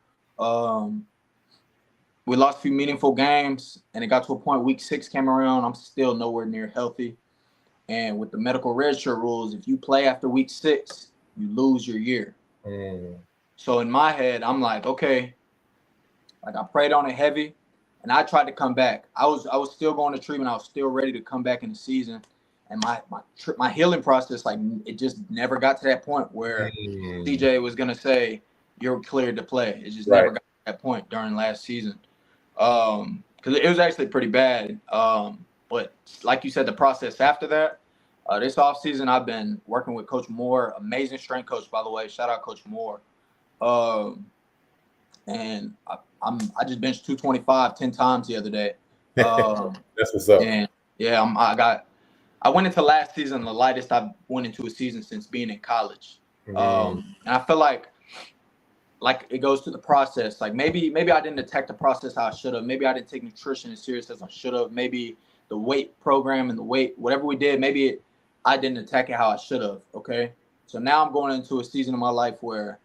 We lost a few meaningful games, and it got to a point week 6 came around. I'm still nowhere near healthy. And with the medical redshirt rules, if you play after week 6, you lose your year. So in my head, I'm like, okay, like I prayed on it heavy, and I tried to come back. I was still going to treatment. I was still ready to come back in the season, and my healing process, like it just never got to that point where CJ was gonna say you're cleared to play. It just never got to that point during last season, because it was actually pretty bad. But like you said, the process after that, this offseason, I've been working with Coach Moore, amazing strength coach, by the way. Shout out Coach Moore. And I just benched 225 10 times the other day. That's what's up. And yeah, I went into last season the lightest I've went into a season since being in college. And I feel like it goes to the process. Like maybe I didn't attack the process how I should have. Maybe I didn't take nutrition as serious as I should have. Maybe the weight program and the weight, whatever we did, I didn't attack it how I should have. Okay. So now I'm going into a season of my life where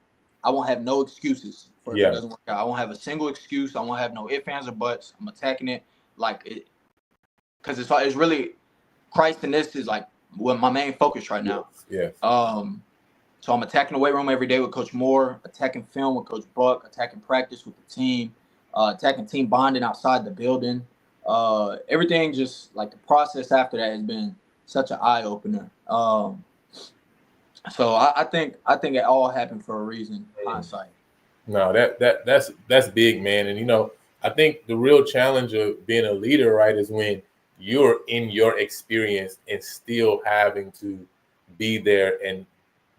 I won't have no excuses for if it doesn't work out. I won't have a single excuse. I won't have no ifs, ands, or buts. I'm attacking it because it's really Christ, and this is like my main focus right now. Yes. So I'm attacking the weight room every day with Coach Moore, attacking film with Coach Buck, attacking practice with the team, attacking team bonding outside the building. Everything just like the process after that has been such an eye opener. So I think it all happened for a reason. Hindsight. No, that's big, man. And I think the real challenge of being a leader, right, is when you're in your experience and still having to be there and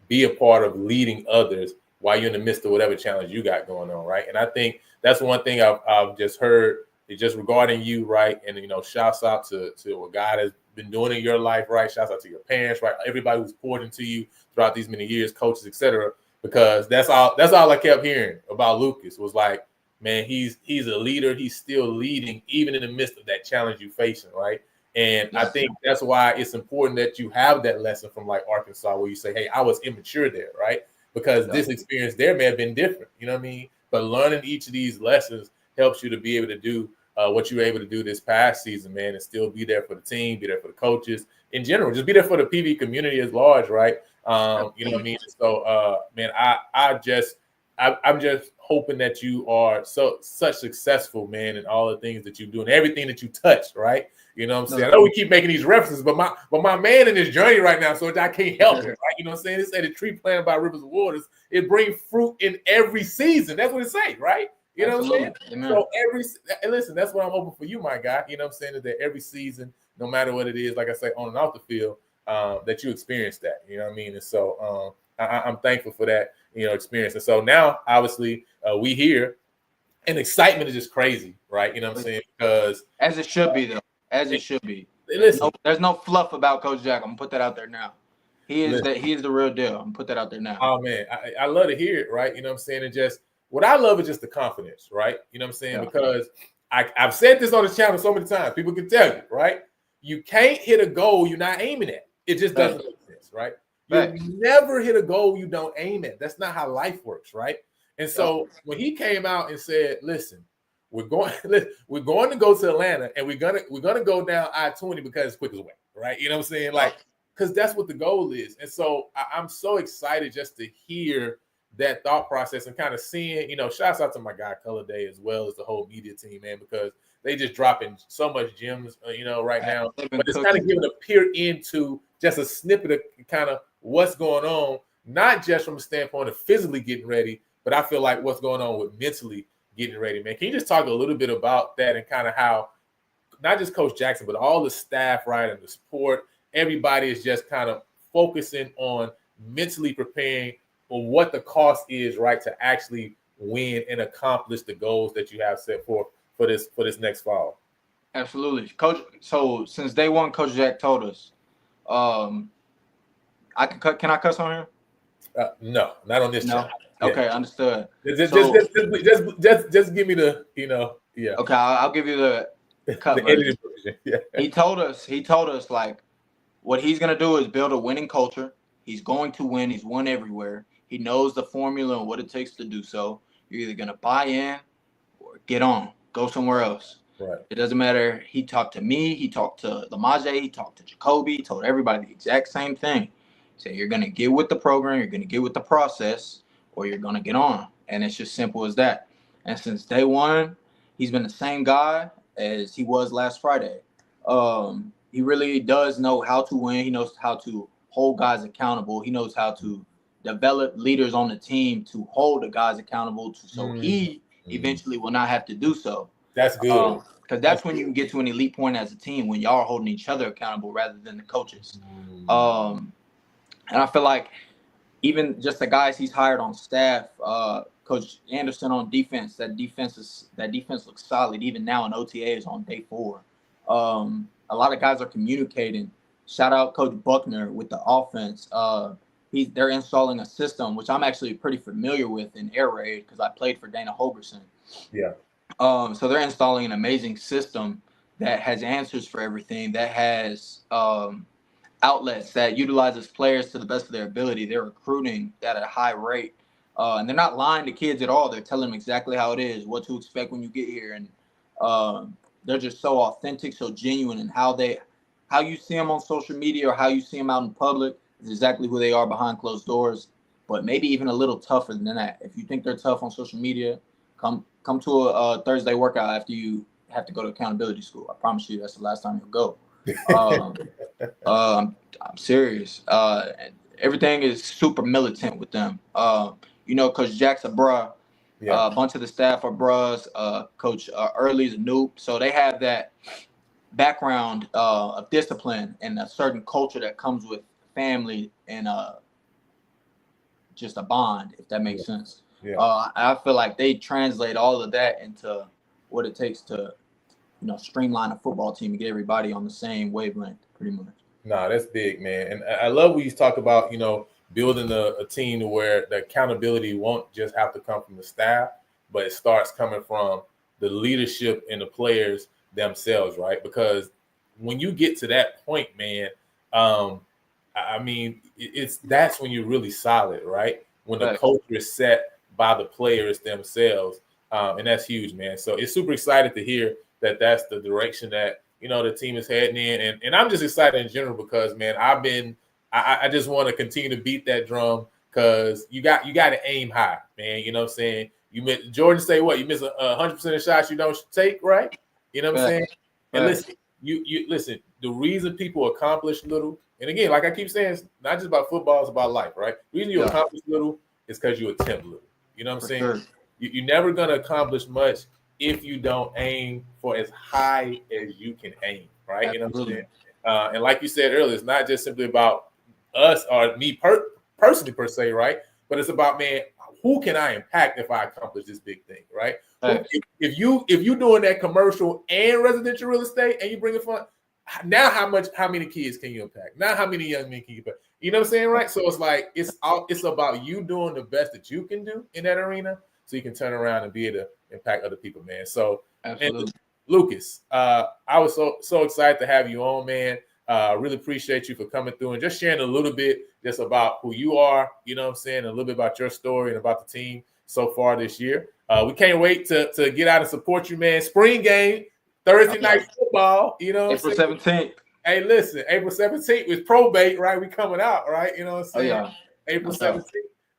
be a part of leading others while you're in the midst of whatever challenge you got going on, right? And I think that's one thing I've just heard is just regarding you, right? And shouts out to what God has been doing in your life, right? Shouts out to your parents, right? Everybody who's poured into you throughout these many years, coaches, etc. Because that's all I kept hearing about Lucas was like, man, he's a leader. He's still leading, even in the midst of that challenge you're facing, right? And I think that's why it's important that you have that lesson from like Arkansas where you say, hey, I was immature there, right? Because this experience there may have been different, you know what I mean? But learning each of these lessons helps you to be able to do what you were able to do this past season, man, and still be there for the team, be there for the coaches in general, just be there for the PV community at large, right? You know what I mean? So, man, I'm just hoping that you are such successful, man, in all the things that you do and everything that you touch, right? You know what I'm saying? I know we keep making these references, but my man in this journey right now, so I can't help it, right? You know what I'm saying? It said a tree planted by rivers of waters, it brings fruit in every season. That's what it say, right? You know what I'm saying? Amen. So listen, that's what I'm hoping for you, my guy. You know what I'm saying? Is that every season, no matter what it is, like I say, on and off the field, that you experience that. You know what I mean? And so I'm thankful for that, experience. And so now, obviously, we here, and excitement is just crazy, right? You know what I'm saying? Because as it should be, though. As it should be. Listen, there's no fluff about Coach Jack. I'm gonna put that out there now. He is the real deal. I'm gonna put that out there now. Oh man, I love to hear it, right? You know what I'm saying? And just what I love is just the confidence, right? You know what I'm saying? Yeah. Because I've said this on the channel so many times. People can tell you, right? You can't hit a goal you're not aiming at. It just doesn't make sense, right? You never hit a goal you don't aim at. That's not how life works, right? And so when he came out and said, "Listen, we're going to go to Atlanta, and we're gonna go down I-20 because it's quickest way," right? You know what I'm saying? Like, because that's what the goal is. And so I'm so excited just to hear that thought process and kind of seeing, shouts out to my guy Color Day as well as the whole media team, man, because they just dropping so much gems, right now. But it's kind of giving a peer into just a snippet of kind of what's going on not just from a standpoint of physically getting ready, but I feel like what's going on with mentally getting ready, man. Can you just talk a little bit about that and kind of how not just Coach Jackson, but all the staff, right, and the support, everybody is just kind of focusing on mentally preparing for what the cost is, right, to actually win and accomplish the goals that you have set forth for this next fall. Absolutely, Coach. So since day one, Coach Jack told us, I can cut. Can I cuss on here? No, not on this channel. Okay, understood. Just give me the, yeah. Okay, I'll give you the cut version. Yeah. He told us like what he's gonna do is build a winning culture. He's going to win. He's won everywhere. He knows the formula and what it takes to do so. You're either gonna buy in or get on, go somewhere else. Right. It doesn't matter. He talked to me. He talked to Lamaje. He talked to Jacoby. He told everybody the exact same thing. He said, you're going to get with the program. You're going to get with the process, or you're going to get on. And it's just simple as that. And since day one, he's been the same guy as he was last Friday. He really does know how to win. He knows how to hold guys accountable. He knows how to develop leaders on the team to hold the guys accountable so he eventually will not have to do so. That's good. Because that's when you can get to an elite point as a team, when y'all are holding each other accountable rather than the coaches. And I feel like even just the guys he's hired on staff, Coach Anderson on defense, that defense looks solid. Even now in OTA is on day 4. A lot of guys are communicating. Shout out Coach Buckner with the offense. They're installing a system which I'm actually pretty familiar with in air raid because I played for Dana Holgerson. Yeah. So they're installing an amazing system that has answers for everything, that has outlets that utilizes players to the best of their ability. They're recruiting that at a high rate. And they're not lying to kids at all. They're telling them exactly how it is, what to expect when you get here. And they're just so authentic, so genuine, and how you see them on social media or how you see them out in public is exactly who they are behind closed doors, but maybe even a little tougher than that. If you think they're tough on social media, come to a Thursday workout after you have to go to accountability school. I promise you that's the last time you'll go. I'm serious. Everything is super militant with them. Coach Jack's a bruh. Yeah. A bunch of the staff are bros. Coach Early's a noob. So they have that background of discipline and a certain culture that comes with family and just a bond, if that makes sense. Yeah. I feel like they translate all of that into what it takes to, streamline a football team and get everybody on the same wavelength, pretty much. Nah, that's big, man. And I love when you talk about, building a team to where the accountability won't just have to come from the staff, but it starts coming from the leadership and the players themselves, right? Because when you get to that point, man, that's when you're really solid, right? When the culture is set by the players themselves, and that's huge, man. So it's super excited to hear that that's the direction that the team is heading in, and I'm just excited in general because, man, I just want to continue to beat that drum because you got to aim high, man. You know what I'm saying? Jordan say what? You miss 100% of shots you don't take, right? You know what I'm saying? And listen, you listen. The reason people accomplish little, and again, like I keep saying, it's not just about football; it's about life, right? The reason you accomplish little is because you attempt little. You know what I'm saying? Sure. You're never gonna accomplish much if you don't aim for as high as you can aim, right? Absolutely. You know what I'm saying? And like you said earlier, it's not just simply about us or me personally per se, right? But it's about, man, who can I impact if I accomplish this big thing, right? If you doing that commercial and residential real estate and you bring it fun, now how many kids can you impact? Now how many young men can you impact? You know what I'm saying, right? So it's like it's about you doing the best that you can do in that arena, so you can turn around and be able to impact other people, man. So, absolutely. Lucas, I was so excited to have you on, man. Really appreciate you for coming through and just sharing a little bit just about who you are, you know what I'm saying, a little bit about your story and about the team so far this year. We can't wait to get out and support you, man. Spring game, Thursday night football, April 17th. Hey, listen, April 17th with probate, right? We coming out, right? You know what I'm saying? Oh, yeah. April 17th.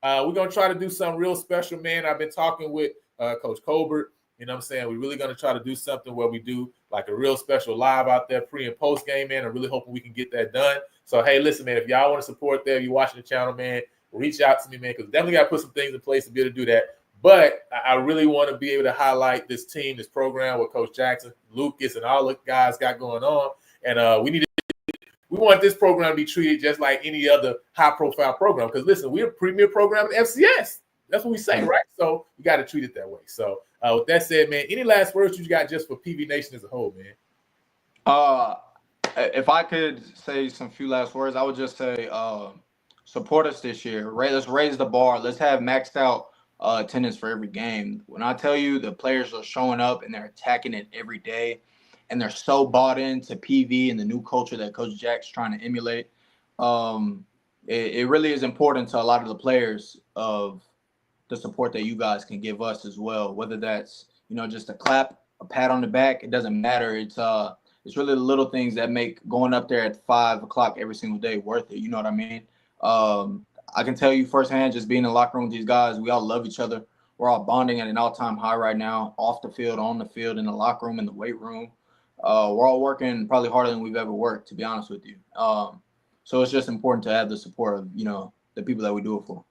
We're going to try to do something real special, man. I've been talking with Coach Colbert. You know what I'm saying? We're really going to try to do something where we do like a real special live out there pre and post game, man. I'm really hoping we can get that done. So, hey, listen, man, if y'all want to support that, if you're watching the channel, man, reach out to me, man, because definitely got to put some things in place to be able to do that. But I really want to be able to highlight this team, this program with Coach Jackson, Lucas, and all the guys got going on. And we want this program to be treated just like any other high-profile program. Because listen, we're a premier program in FCS. That's what we say, right? So you got to treat it that way. So with that said, man, any last words you got just for PV Nation as a whole, man? If I could say some few last words, I would just say support us this year. Let's raise the bar. Let's have maxed out attendance for every game. When I tell you the players are showing up and they're attacking it every day, and they're so bought into PV and the new culture that Coach Jack's trying to emulate, it really is important to a lot of the players of the support that you guys can give us as well. Whether that's just a clap, a pat on the back, it doesn't matter. It's really the little things that make going up there at 5 o'clock every single day worth it. You know what I mean? I can tell you firsthand, just being in the locker room with these guys, we all love each other. We're all bonding at an all-time high right now, off the field, on the field, in the locker room, in the weight room. We're all working probably harder than we've ever worked, to be honest with you. So it's just important to have the support of, the people that we do it for.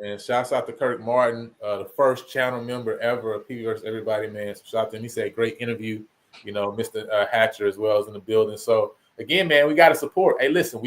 And shouts out to Kirk Martin, the first channel member ever of PV versus Everybody, man. So shout out to him. He said great interview. Mr. Hatcher as well as in the building. So again, man, we got to support. Hey, listen,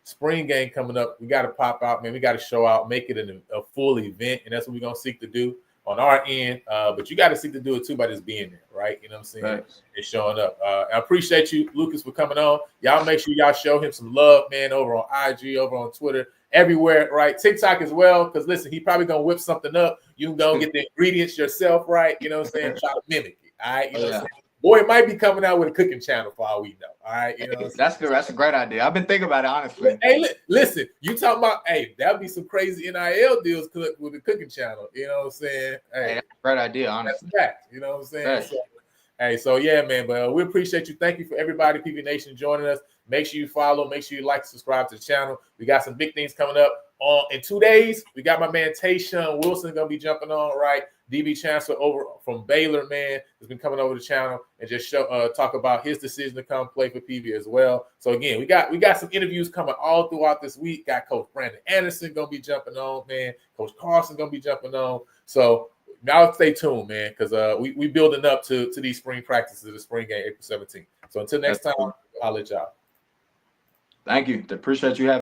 spring game coming up. We got to pop out, man. We got to show out, make it a full event. And that's what we're going to seek to do on our end. But you got to seek to do it too by just being there, right? You know what I'm saying? Right. And showing up. I appreciate you, Lucas, for coming on. Y'all make sure y'all show him some love, man, over on IG, over on Twitter, everywhere, right? TikTok as well. Because listen, he probably going to whip something up. You can go and get the ingredients yourself, right? You know what I'm saying? Try to mimic it. All right, what I'm saying? Boy, it might be coming out with a cooking channel for all we know. All right, that's good. That's a great idea. I've been thinking about it honestly. Hey, listen, you talking about? Hey, that'd be some crazy NIL deals with the cooking channel. You know what I'm saying? Hey, that's a great idea, honestly. That's fact. You know what I'm saying? So yeah, man. But we appreciate you. Thank you for everybody, PV Nation, joining us. Make sure you follow. Make sure you like, subscribe to the channel. We got some big things coming up. In 2 days, we got my man Tayshawn Wilson gonna be jumping on, right? DB Chancellor over from Baylor, man, has been coming over the channel and just talk about his decision to come play for PV as well. So again, we got some interviews coming all throughout this week. Got Coach Brandon Anderson gonna be jumping on, man. Coach Carson gonna be jumping on. So now stay tuned, man, because we building up to these spring practices of the spring game, April 17th. So until next time, I'll let y'all. Thank you. Appreciate you having.